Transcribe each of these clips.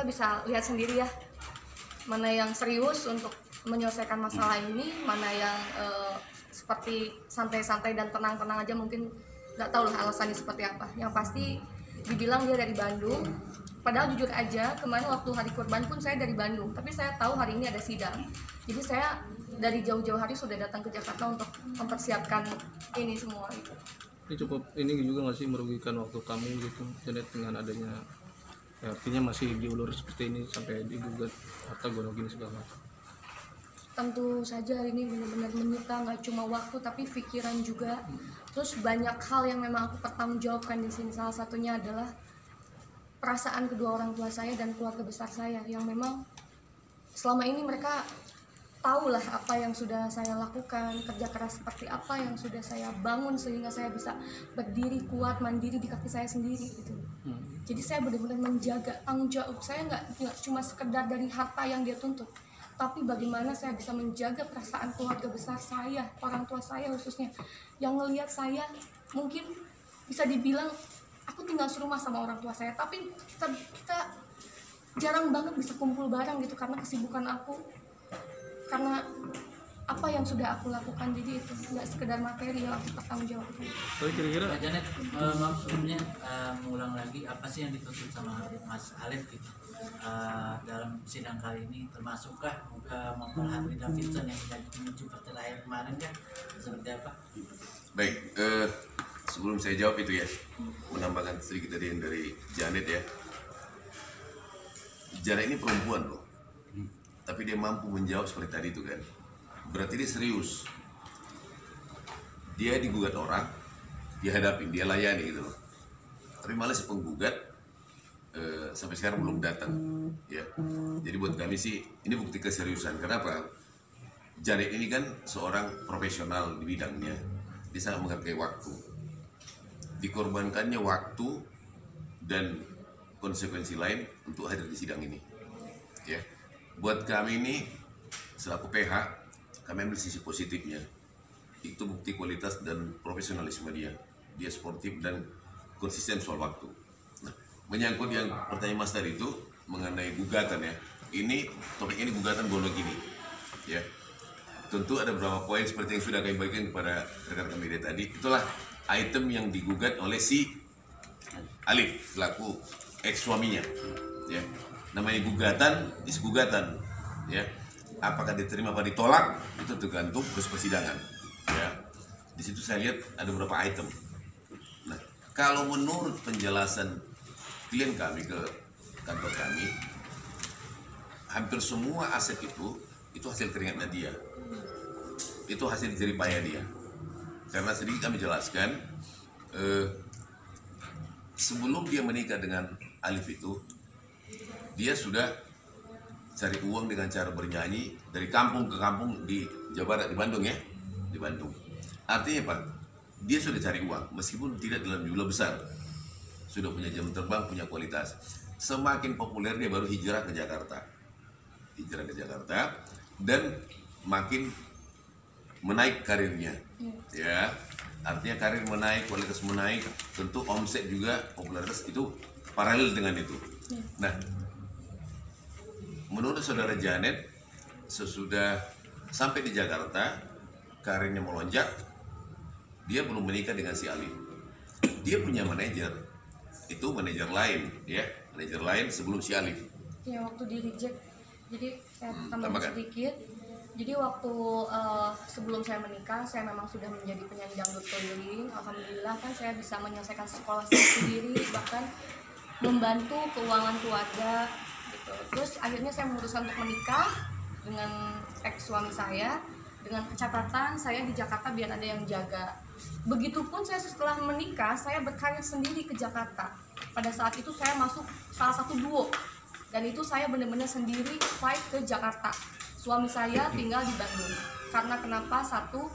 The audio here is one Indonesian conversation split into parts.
bisa lihat sendiri ya, mana yang serius untuk menyelesaikan masalah ini, mana yang seperti santai-santai dan tenang-tenang aja, mungkin nggak tahu lah alasannya seperti apa. Yang pasti dibilang dia dari Bandung, padahal jujur aja kemarin waktu hari kurban pun saya dari Bandung, tapi saya tahu hari ini ada sidang, jadi saya dari jauh-jauh hari sudah datang ke Jakarta untuk mempersiapkan ini semua gitu. Ini cukup ini juga nggak sih merugikan waktu kamu gitu, Janet, dengan adanya ya, artinya masih diulur seperti ini sampai digugat harta gonogini segala macam. Tentu saja ini benar-benar menyita nggak cuma waktu tapi pikiran juga. Terus banyak hal yang memang aku pertanggungjawabkan di sini. Salah satunya adalah perasaan kedua orang tua saya dan keluarga besar saya yang memang selama ini mereka tahulah apa yang sudah saya lakukan, kerja keras seperti apa yang sudah saya bangun sehingga saya bisa berdiri kuat mandiri di kaki saya sendiri gitu. Jadi saya benar-benar menjaga tanggung jawab saya, nggak cuma sekedar dari harta yang dia tuntut, tapi bagaimana saya bisa menjaga perasaan keluarga besar saya, orang tua saya khususnya, yang ngelihat saya mungkin bisa dibilang aku tinggal serumah sama orang tua saya, tapi kita jarang banget bisa kumpul bareng gitu karena kesibukan aku, karena apa yang sudah aku lakukan. Jadi itu nggak sekedar materi yang aku pertanggungjawabkan. Tapi kira-kira Janet, maaf sebelumnya mengulang lagi apa sih yang dituntut sama Mas Alif gitu dalam sidang kali ini, termasukkah memperhatikan Davidson yang jadi pemicu perceraian kemarin kan, seperti apa? Baik, sebelum saya jawab itu ya, menambahkan sedikit dari Janet ya. Janet ini perempuan loh, tapi dia mampu menjawab seperti tadi itu kan. Berarti dia serius. Dia digugat orang, dia hadapin, dia layani gitu loh. Tapi malah si penggugat sampai sekarang belum datang ya. Jadi buat kami sih ini bukti keseriusan. Kenapa? Janet ini kan seorang profesional di bidangnya. Dia sangat menghargai waktu. Dikorbankannya waktu dan konsekuensi lain untuk hadir di sidang ini ya. Buat kami ini selaku PH, kami ambil sisi positifnya. Itu bukti kualitas dan profesionalisme dia. Dia sportif dan konsisten soal waktu. Nah, menyangkut yang pertanyaan Mas tadi itu mengenai gugatan ya. Ini topik ini gugatan gonogini ya. Tentu ada beberapa poin seperti yang sudah kami bagikan kepada rekan-rekan media tadi. Itulah item yang digugat oleh si Alif selaku ex suaminya ya. Namanya gugatan, gugatan ya. Apakah diterima apa ditolak itu tergantung proses persidangan ya. Di situ saya lihat ada beberapa item. Nah, kalau menurut penjelasan klien kami ke kantor kami, hampir semua aset itu hasil keringatnya dia, itu hasil jerih payah dia. Karena sedikit kami jelaskan, sebelum dia menikah dengan Alif itu, dia sudah cari uang dengan cara bernyanyi dari kampung ke kampung di Jawa Barat, di Bandung ya, di Bandung. Artinya apa? Dia sudah cari uang, meskipun tidak dalam jumlah besar. Sudah punya jam terbang, punya kualitas. Semakin populer dia baru hijrah ke Jakarta. Hijrah ke Jakarta dan makin menaik karirnya. Ya, artinya karir menaik, kualitas menaik, tentu omset juga, popularitas itu paralel dengan itu. Nah, menurut saudara Janet, sesudah sampai di Jakarta, karirnya melonjak, dia belum menikah dengan si Alif. Dia punya manajer, itu manajer lain, ya, manajer lain sebelum si Alif. Ya waktu di reject, jadi saya tambahkan sedikit. Jadi waktu sebelum saya menikah, saya memang sudah menjadi penyanyi dangdut keliling. Alhamdulillah kan saya bisa menyelesaikan sekolah saya sendiri, bahkan membantu keuangan keluarga. Gitu. Terus akhirnya saya memutuskan untuk menikah dengan ex suami saya dengan catatan saya di Jakarta biar ada yang jaga. Begitupun saya setelah menikah, saya berkarir sendiri ke Jakarta. Pada saat itu saya masuk salah satu duo dan itu saya benar-benar sendiri fight ke Jakarta. Suami saya tinggal di Bandung. Karena kenapa? Satu,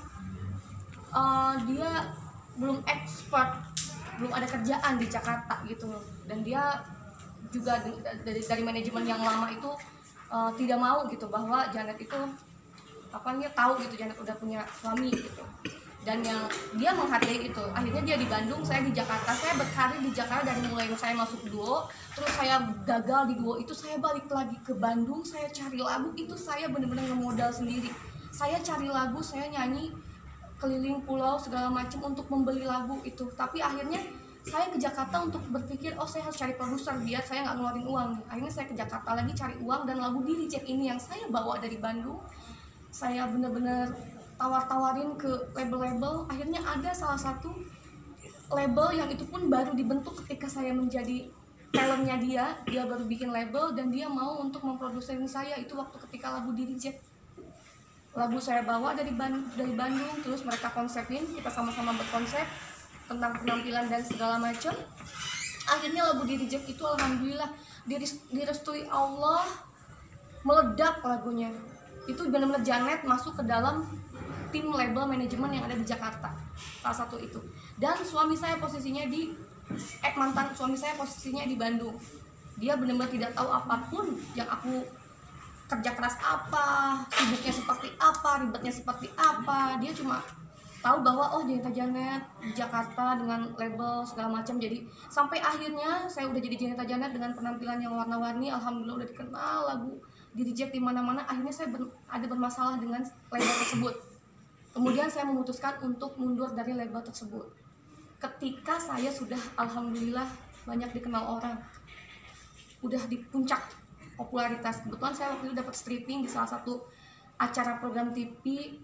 dia belum expert, belum ada kerjaan di Jakarta gitu loh. Dan dia juga dari manajemen yang lama itu tidak mau gitu bahwa Janet itu dia tahu gitu Janet udah punya suami gitu. dan yang dia menghargai itu. Akhirnya dia di Bandung, saya di Jakarta. Saya berkarir di Jakarta dari mulai saya masuk duo, terus saya gagal di duo itu, saya balik lagi ke Bandung, saya cari lagu itu, saya bener-bener ngemodal sendiri. Saya cari lagu, saya nyanyi keliling pulau segala macam untuk membeli lagu itu. Tapi akhirnya saya ke Jakarta untuk berpikir, oh saya harus cari produser biar saya nggak ngeluarin uang. Akhirnya saya ke Jakarta lagi cari uang, dan lagu Diri Jack ini yang saya bawa dari Bandung, saya bener-bener tawar-tawarin ke label-label. Akhirnya ada salah satu label yang itu pun baru dibentuk ketika saya menjadi talentnya dia baru bikin label dan dia mau untuk memproduserin saya itu waktu ketika lagu Diri Jack. Lagu saya bawa dari Bandung, terus mereka konsepin, kita sama-sama berkonsep tentang penampilan dan segala macam. Akhirnya lagu Diri Jack itu alhamdulillah direstui Allah, meledak lagunya. Itu benar-benar Janet masuk ke dalam tim label manajemen yang ada di Jakarta, salah satu itu. Dan suami saya posisinya mantan suami saya posisinya di Bandung. Dia benar-benar tidak tahu apapun yang aku kerja keras apa, sibuknya seperti apa, ribetnya seperti apa. Dia cuma tahu bahwa oh Janita Janet di Jakarta dengan label segala macam. Jadi sampai akhirnya saya udah jadi Janita Janet dengan penampilan yang warna-warni, alhamdulillah udah dikenal lagu Diri Jack di mana-mana. Akhirnya saya ada bermasalah dengan label tersebut. Kemudian saya memutuskan untuk mundur dari label tersebut. Ketika saya sudah alhamdulillah banyak dikenal orang, udah di puncak popularitas. Kebetulan saya waktu itu dapat stripping di salah satu acara program TV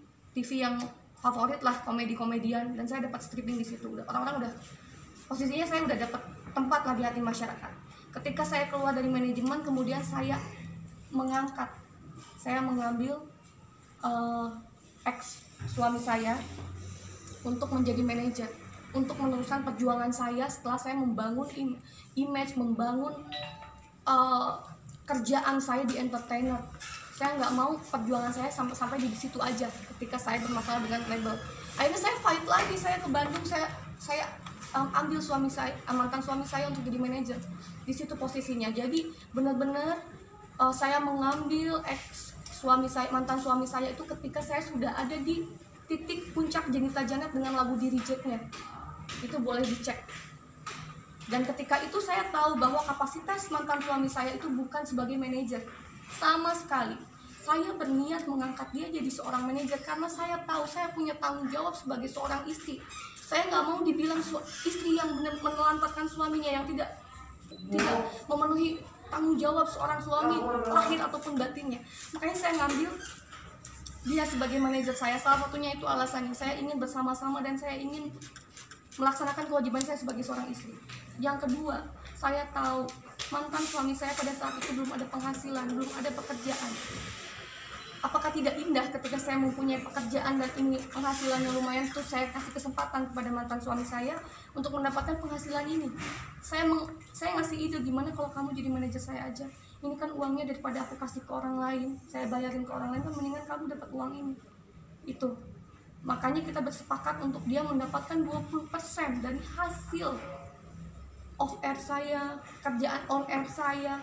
yang favorit lah, komedian, dan saya dapat stripping di situ. Orang-orang udah posisinya saya udah dapat tempat lah di hati masyarakat. Ketika saya keluar dari manajemen, kemudian saya mengambil ex suami saya untuk menjadi manajer, untuk meneruskan perjuangan saya setelah saya membangun image, membangun kerjaan saya di entertainer. Saya nggak mau perjuangan saya sampai di situ aja. Ketika saya bermasalah dengan label, akhirnya saya fight lagi. Saya ke Bandung, saya ambil mantan suami saya untuk jadi manajer. Di situ posisinya. Jadi benar-benar saya mengambil mantan suami saya itu ketika saya sudah ada di titik puncak Janita Janet dengan lagu Diri Jack-nya. Itu boleh dicek. Dan ketika itu saya tahu bahwa kapasitas mantan suami saya itu bukan sebagai manajer sama sekali. Saya berniat mengangkat dia jadi seorang manajer karena saya tahu saya punya tanggung jawab sebagai seorang istri. Saya nggak mau dibilang istri yang menelantarkan suaminya, yang tidak memenuhi tanggung jawab seorang suami lahir ataupun batinnya. Makanya saya ngambil dia sebagai manajer saya. Salah satunya itu alasannya saya ingin bersama-sama dan saya ingin melaksanakan kewajiban saya sebagai seorang istri. Yang kedua, saya tahu mantan suami saya pada saat itu belum ada penghasilan, belum ada pekerjaan. Apakah tidak indah ketika saya mempunyai pekerjaan dan ini penghasilannya lumayan, terus saya kasih kesempatan kepada mantan suami saya untuk mendapatkan penghasilan ini. Saya ngasih ide, gimana kalau kamu jadi manajer saya aja. Ini kan uangnya daripada aku kasih ke orang lain, saya bayarin ke orang lain, kan mendingan kamu dapat uang ini. Itu. Makanya kita bersepakat untuk dia mendapatkan 20% dari hasil off air saya, kerjaan on air saya.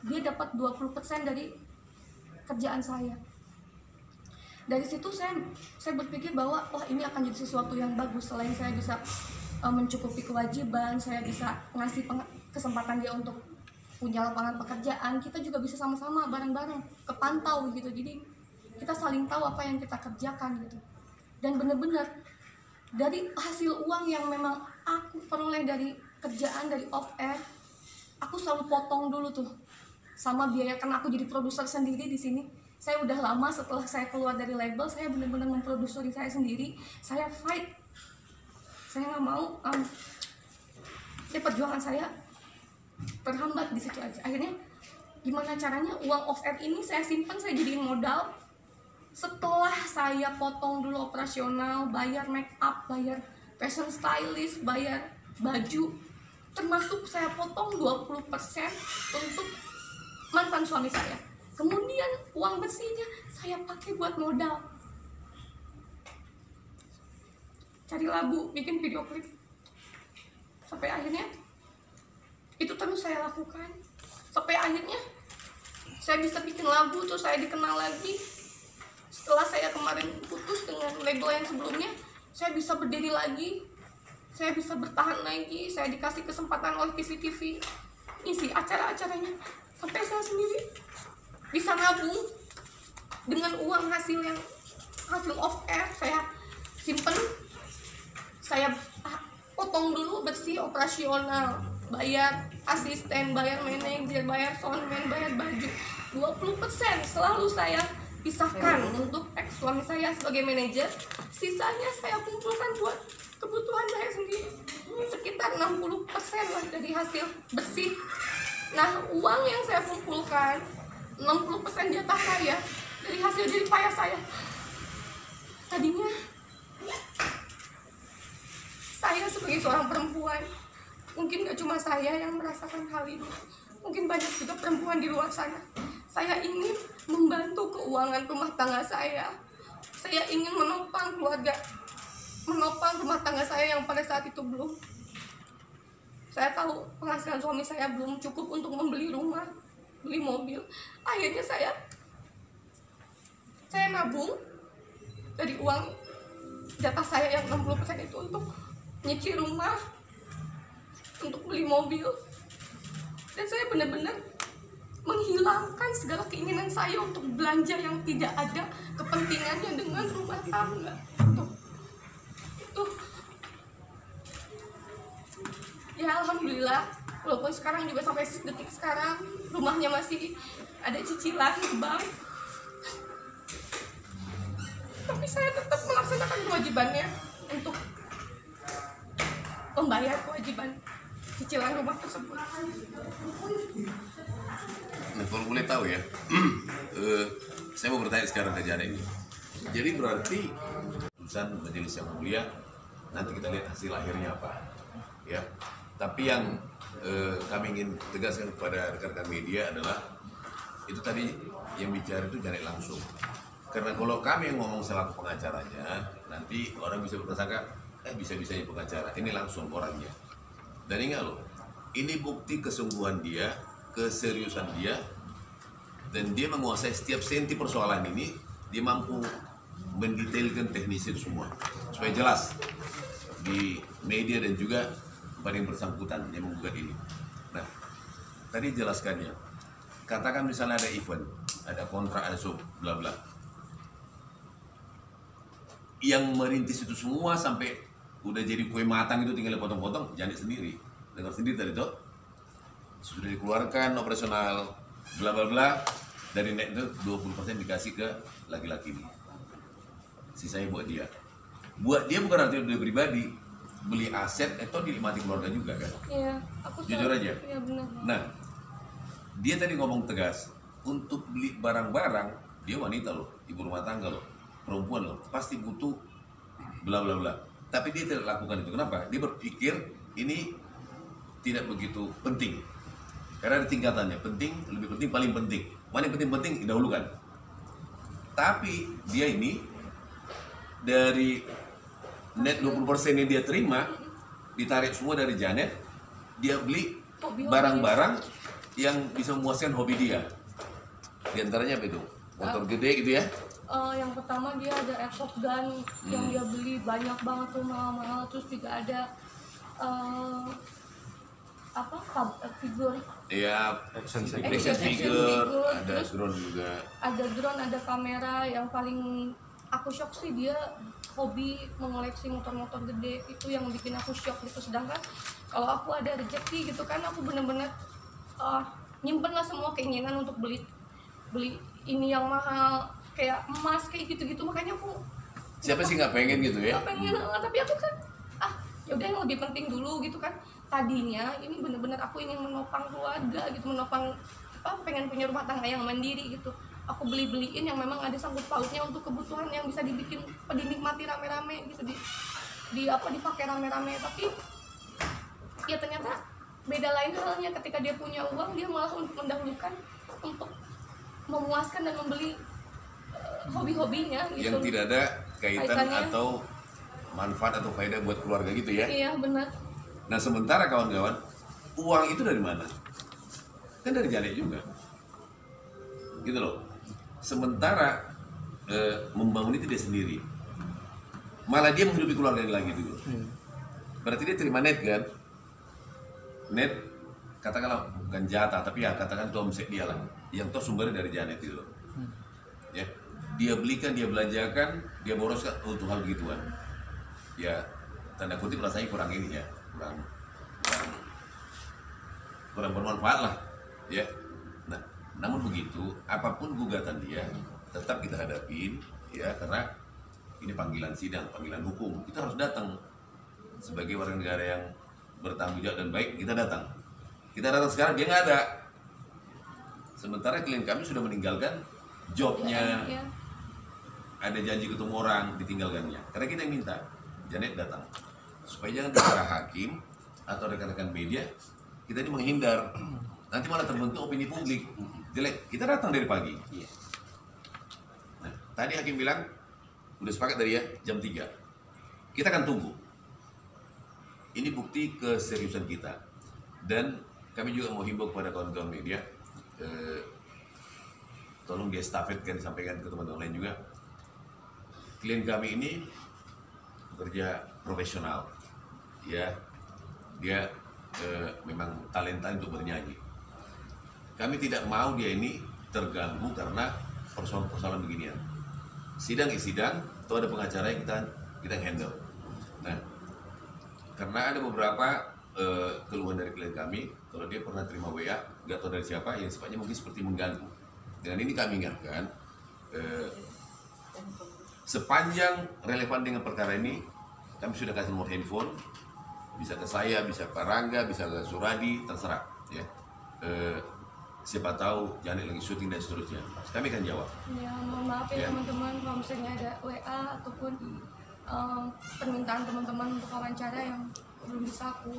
Dia dapat 20% dari kerjaan saya. Dari situ saya berpikir bahwa wah ini akan jadi sesuatu yang bagus. Selain saya bisa mencukupi kewajiban, saya bisa ngasih kesempatan dia untuk punya lapangan pekerjaan, kita juga bisa sama-sama bareng-bareng kepantau gitu. Jadi kita saling tahu apa yang kita kerjakan gitu. Dan benar-benar dari hasil uang yang memang aku peroleh dari kerjaan, dari off air, aku selalu potong dulu tuh sama biaya, karena aku jadi produser sendiri di sini. Saya udah lama setelah saya keluar dari label, saya benar-benar memproduksi saya sendiri. Saya fight, saya nggak mau perjuangan saya terhambat di situ aja. Akhirnya gimana caranya uang off air ini saya simpan, saya jadiin modal. Setelah saya potong dulu operasional, bayar make up, bayar fashion stylist, bayar baju, termasuk saya potong 20% untuk mantan suami saya. Kemudian uang bersihnya saya pakai buat modal, cari lagu, bikin video klip. Sampai akhirnya itu terus saya lakukan. Sampai akhirnya saya bisa bikin lagu, terus saya dikenal lagi. Setelah saya kemarin putus dengan label yang sebelumnya, saya bisa berdiri lagi, saya bisa bertahan lagi, saya dikasih kesempatan oleh TV-TV isi acara-acaranya, sampai saya sendiri bisa nabung dengan uang hasil off air saya simpen, saya potong dulu bersih operasional, bayar asisten, bayar manajer, bayar soundman, bayar baju. 20% selalu saya pisahkan untuk ex suami saya sebagai manajer, sisanya saya kumpulkan buat kebutuhan saya sendiri, sekitar 60% lah dari hasil bersih. Nah, uang yang saya kumpulkan 60% jatah saya dari hasil jerih payah saya. Tadinya saya sebagai seorang perempuan, mungkin gak cuma saya yang merasakan hal ini, mungkin banyak juga perempuan di luar sana. Saya ingin membantu keuangan rumah tangga saya. Saya ingin menopang keluarga, menopang rumah tangga saya yang pada saat itu belum. Saya tahu penghasilan suami saya belum cukup untuk membeli rumah, beli mobil. Akhirnya saya nabung dari uang jatah saya yang 60% itu untuk nyicil rumah, untuk beli mobil. Dan saya benar-benar menghilangkan segala keinginan saya untuk belanja yang tidak ada kepentingannya dengan rumah tangga. Itu ya alhamdulillah, walaupun sekarang juga sampai detik sekarang rumahnya masih ada cicilan di bank, tapi saya tetap melaksanakan kewajibannya untuk membayar kewajiban cicilan rumah tersebut. Nah, kalau boleh tahu ya, saya mau bertanya sekarang ke Jana ini. Jadi berarti putusan majelis yang mulia, nanti kita lihat hasil akhirnya apa, ya. Tapi yang kami ingin tegaskan kepada rekan-rekan media adalah itu tadi yang bicara itu Janet langsung. Karena kalau kami yang ngomong selaku pengacaranya, nanti orang bisa berprasangka, bisa-bisanya pengacara. Ini langsung orangnya. Dan ingat loh, ini bukti kesungguhan dia, keseriusan dia, dan dia menguasai setiap senti persoalan ini. Dia mampu mendetailkan teknis itu semua supaya jelas di media dan juga pada yang bersangkutan yang menggugat ini. Nah, tadi jelaskannya, katakan misalnya ada event, ada kontrak, ada sub, bla bla. Yang merintis itu semua sampai udah jadi kue matang itu tinggal potong-potong, Janet sendiri. Dengar sendiri tadi tuh, sudah dikeluarkan operasional, bla bla bla, dari net itu 20% dikasih ke laki-laki ini. Sisanya buat dia. Buat dia bukan artinya beli pribadi, beli aset atau dinikmati keluarga juga kan? Iya, aku Jujur aja. Iya benar. Nah, dia tadi ngomong tegas, untuk beli barang-barang, dia wanita loh, ibu rumah tangga loh, perempuan loh, pasti butuh bla bla bla. Tapi dia tidak lakukan itu. Kenapa? Dia berpikir ini tidak begitu penting. Karena ada tingkatannya, penting, lebih penting, paling penting. Mana yang penting-penting didahulukan. Tapi dia ini dari net 20% yang dia terima, ditarik semua dari Janet, dia beli barang-barang yang bisa memuaskan hobi dia. Di antaranya apa itu? Motor gede gitu ya? Yang pertama dia ada airsoft gun yang dia beli banyak banget tuh, mahal-mahal. Terus juga ada figur, Iya, action figure, ada drone juga. ada drone, ada kamera. Yang paling aku shock sih dia hobi mengoleksi motor-motor gede, itu yang bikin aku shock gitu. Sedangkan kalau aku ada rezeki gitu kan, aku bener-bener nyimpen lah semua keinginan untuk beli ini yang mahal, kayak emas kayak gitu-gitu. Makanya aku Siapa sih nggak pengen gitu ya? nggak pengen, tapi aku kan yaudah yang lebih penting dulu gitu kan. Tadinya ini bener-bener aku ingin menopang keluarga gitu, menopang pengen punya rumah tangga yang mandiri gitu. Aku beliin yang memang ada sangkut pautnya untuk kebutuhan yang bisa dibikin dinikmati rame-rame gitu, dipakai rame-rame. Tapi ya ternyata beda lain halnya ketika dia punya uang, dia malah untuk mendahulukan untuk memuaskan dan membeli hobi-hobinya gitu, Yang tidak ada kaitan Kaitannya. atau manfaat atau faedah buat keluarga gitu ya. Iya benar. Nah sementara kawan-kawan, uang itu dari mana? Kan dari Janet juga, gitu loh. Sementara membangun itu dia sendiri, malah dia menghidupi keluarganya lagi dulu. Berarti dia terima net kan, net katakanlah bukan jatah tapi ya katakan itu omset dia lah, yang toh sumbernya dari Janet itu loh. Ya, dia belikan, dia belanjakan, dia boroskan untuk hal begituan. Ya, tanda kutip rasanya kurang ini ya, kurang bermanfaat lah, ya. Nah, namun begitu, apapun gugatan dia tetap kita hadapin, ya, karena ini panggilan sidang, panggilan hukum. Kita harus datang sebagai warga negara yang bertanggung jawab dan baik. Kita datang. Kita datang sekarang dia nggak ada. Sementara klien kami sudah meninggalkan jobnya. Ya. Ada janji ketemu orang, ditinggalkannya. Karena kita minta Janet datang supaya jangan bicara hakim atau rekan-rekan media. Kita ini menghindar. Nanti malah terbentuk opini publik jelek. Kita datang dari pagi. Nah, tadi hakim bilang udah sepakat tadi ya jam 3. Kita akan tunggu. Ini bukti keseriusan kita. Dan kami juga mau himbau kepada kawan-kawan media, tolong diestafetkan, disampaikan ke teman-teman lain juga. Klien kami ini bekerja profesional, ya, dia memang talenta untuk bernyanyi. Kami tidak mau dia ini terganggu karena persoalan-persoalan beginian. Sidang atau ada pengacara yang kita handle. Nah, karena ada beberapa keluhan dari klien kami, kalau dia pernah terima WA, nggak tahu dari siapa, yang sifatnya mungkin seperti mengganggu. Dengan ini kami ingatkan, sepanjang relevan dengan perkara ini, kami sudah kasih nomor handphone, bisa ke saya, bisa ke Pak Rangga, bisa ke Suradi, terserah. Ya. Siapa tahu Janet lagi syuting dan seterusnya, kami akan jawab. Ya, mohon maaf ya teman-teman kalau misalnya ada WA ataupun permintaan teman-teman untuk wawancara yang belum bisa aku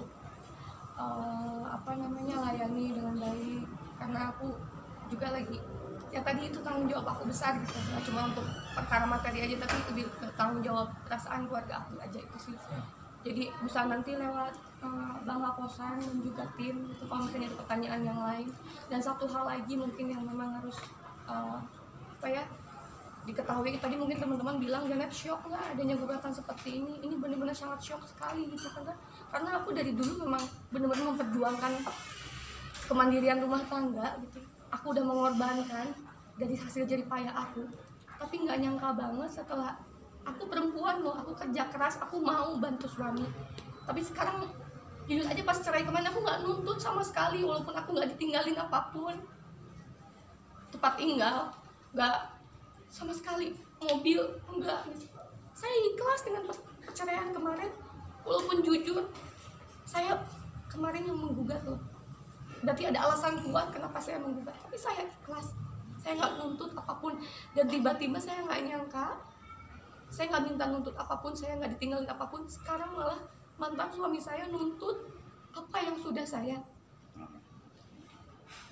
layani dengan baik, karena aku juga lagi ya tadi itu tanggung jawab aku besar gitu, nggak cuma untuk perkara materi aja tapi lebih ke tanggung jawab perasaan keluarga aku aja itu sih. Jadi bisa nanti lewat Bang Laposan dan juga tim itu kalau misalnya ada pertanyaan yang lain. Dan satu hal lagi mungkin yang memang harus diketahui, tadi mungkin teman-teman bilang Janet shock nggak adanya gugatan seperti ini. Ini benar-benar sangat shock sekali gitu, karena aku dari dulu memang benar-benar memperjuangkan kemandirian rumah tangga gitu. Aku udah mengorbankan dari hasil jerih payah aku, tapi nggak nyangka banget setelah aku perempuan loh, aku kerja keras, aku mau bantu suami, tapi sekarang jujur aja pas cerai kemarin aku nggak nuntut sama sekali, walaupun aku nggak ditinggalin apapun, tempat tinggal nggak sama sekali, mobil enggak. Saya ikhlas dengan perceraian kemarin, walaupun jujur saya kemarin yang menggugat loh. Berarti ada alasan kuat kenapa saya menggugat, tapi saya ikhlas, saya nggak nuntut apapun. Dan tiba-tiba saya nggak nyangka, saya nggak minta nuntut apapun, saya nggak ditinggalin apapun, sekarang malah mantan suami saya nuntut apa yang sudah saya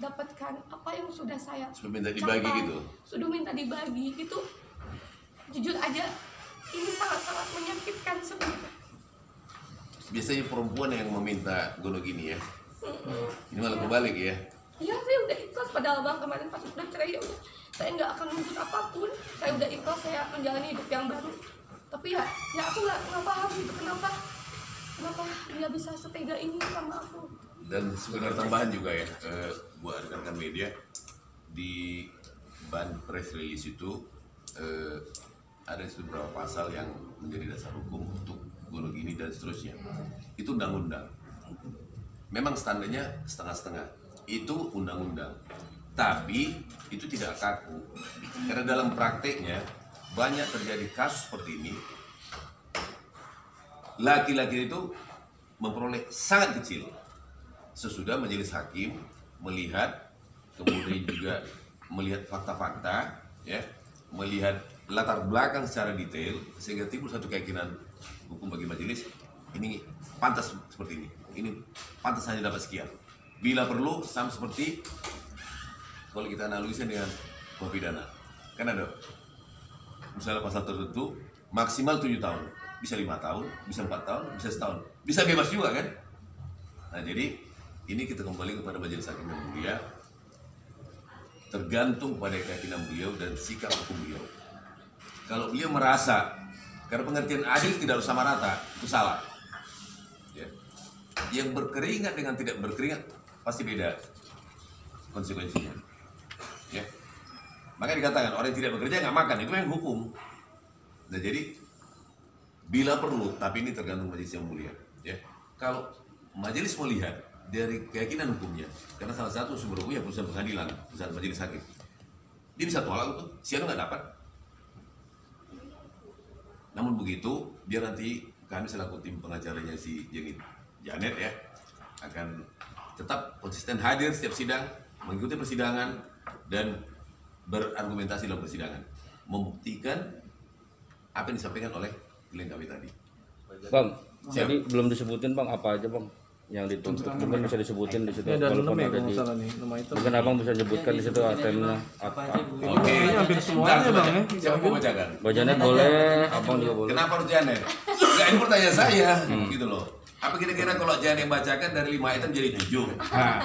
dapatkan, apa yang sudah saya sudah minta dibagi capai, gitu. sudah minta dibagi gitu. Jujur aja ini sangat-sangat menyakitkan sebenarnya. Biasanya perempuan yang meminta gono gini ya. Ini malah kebalik ya. Iya, saya udah ikhlas, padahal Bang kemarin pas udah cerai ya udah, saya nggak akan nuntut apapun, saya udah ikhlas, saya menjalani hidup yang baru. Tapi ya aku nggak paham gitu kenapa dia bisa setega ini sama aku. Dan sekedar tambahan juga ya, buat rekan-rekan media, di ban press release itu ada beberapa pasal yang menjadi dasar hukum untuk gono gini dan seterusnya. Itu undang-undang. Memang standarnya setengah-setengah. Itu undang-undang. Tapi itu tidak kaku. Karena dalam prakteknya banyak terjadi kasus seperti ini. Laki-laki itu memperoleh sangat kecil. Sesudah majelis hakim melihat, kemudian juga melihat fakta-fakta, ya, melihat latar belakang secara detail, sehingga timbul satu keyakinan hukum bagi majelis, ini pantas seperti ini pantas hanya dapat sekian. Bila perlu sama seperti kalau kita analogisnya dengan hukum pidana, kan ada misalnya pasal tertentu maksimal 7 tahun, bisa 5 tahun, bisa 4 tahun, bisa setahun, bisa bebas juga kan. Nah jadi ini kita kembali kepada majelis hakim yang mulia, tergantung pada keyakinan beliau dan sikap hukum beliau. Kalau beliau merasa Karena pengertian adil tidak harus sama rata, itu salah. Ya. Yang berkeringat dengan tidak berkeringat pasti beda konsekuensinya. Ya. Maka dikatakan orang yang tidak bekerja nggak makan, itu yang hukum. Nah jadi bila perlu, tapi ini tergantung majelis yang mulia. Ya. Kalau majelis melihat dari keyakinan hukumnya, karena salah satu sumber hukumnya putusan pengadilan, putusan majelis hakim, dia bisa tolak itu, si anu nggak dapat. Namun begitu, biar nanti kami selaku tim pengacaranya si Janet ya akan tetap konsisten hadir setiap sidang, mengikuti persidangan dan berargumentasi dalam persidangan, membuktikan apa yang disampaikan oleh klien kami tadi. Bang, Siap. tadi belum disebutin bang apa aja bang yang dituntut, mungkin bisa disebutin di situ. Ini ada walaupun 6 ya ada kalau nggak di- salah nih, nama itu. Mungkin abang bisa sebutkan di situ atemnya apa apa. aja Bu? Oke, Kayaknya hampir semuanya, Bentar, Bang, ya. Siapa mau bacakan? Mbak Janet boleh, abang juga boleh. Kenapa harus Janet? Enggak, ini pertanyaan saya, gitu loh. Apa kira-kira kalau Janet yang bacakan dari 5 item jadi 7?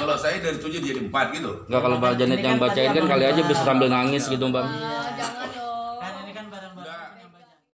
Kalau saya dari 7 jadi 4 gitu? Enggak, kalau Mbak Janet yang bacain kan kali aja bisa sambil nangis gitu bang. Jangan